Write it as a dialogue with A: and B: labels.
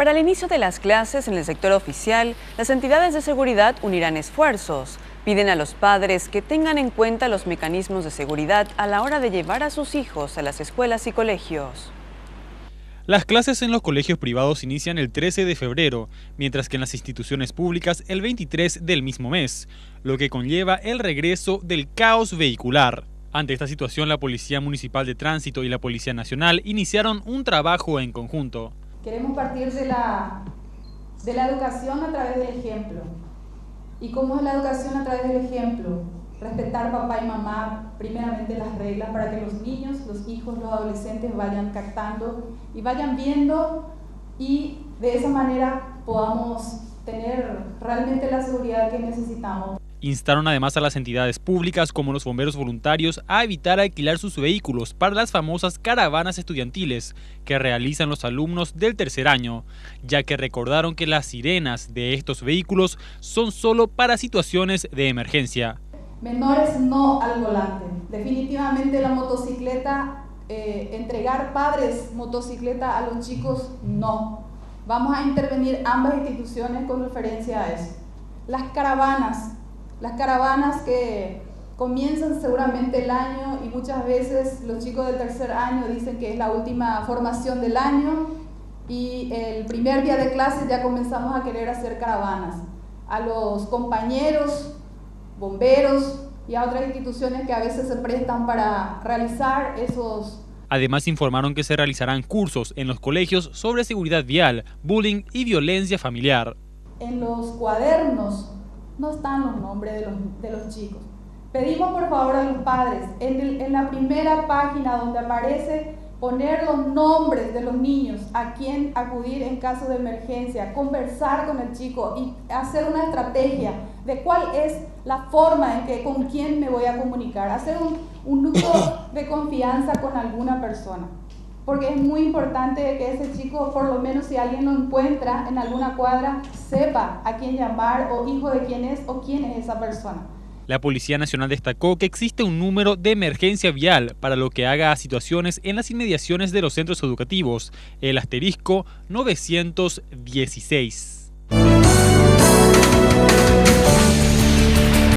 A: Para el inicio de las clases en el sector oficial, las entidades de seguridad unirán esfuerzos. Piden a los padres que tengan en cuenta los mecanismos de seguridad a la hora de llevar a sus hijos a las escuelas y colegios.
B: Las clases en los colegios privados inician el 13 de febrero, mientras que en las instituciones públicas el 23 del mismo mes, lo que conlleva el regreso del caos vehicular. Ante esta situación, la Policía Municipal de Tránsito y la Policía Nacional iniciaron un trabajo en conjunto.
C: Queremos partir de la educación a través del ejemplo. ¿Y cómo es la educación a través del ejemplo? Respetar papá y mamá, primeramente las reglas, para que los niños, los hijos, los adolescentes vayan captando y vayan viendo, y de esa manera podamos tener realmente la seguridad que necesitamos.
B: Instaron además a las entidades públicas como los bomberos voluntarios a evitar alquilar sus vehículos para las famosas caravanas estudiantiles que realizan los alumnos del tercer año, ya que recordaron que las sirenas de estos vehículos son solo para situaciones de emergencia.
C: Menores no al volante. Definitivamente la motocicleta, entregar padres motocicleta a los chicos, no. Vamos a intervenir ambas instituciones con referencia a eso. Las caravanas que comienzan seguramente el año, y muchas veces los chicos del tercer año dicen que es la última formación del año, y el primer día de clase ya comenzamos a querer hacer caravanas. A los compañeros bomberos y a otras instituciones que a veces se prestan para realizar esos.
B: Además, informaron que se realizarán cursos en los colegios sobre seguridad vial, bullying y violencia familiar.
C: En los cuadernos no están los nombres de los chicos. Pedimos por favor a los padres, en la primera página donde aparece, poner los nombres de los niños, a quién acudir en caso de emergencia, conversar con el chico y hacer una estrategia de cuál es la forma en que, con quién me voy a comunicar, hacer un núcleo de confianza con alguna persona. Porque es muy importante que ese chico, por lo menos si alguien lo encuentra en alguna cuadra, sepa a quién llamar o hijo de quién es o quién es esa persona.
B: La Policía Nacional destacó que existe un número de emergencia vial para lo que haga a situaciones en las inmediaciones de los centros educativos, el *916.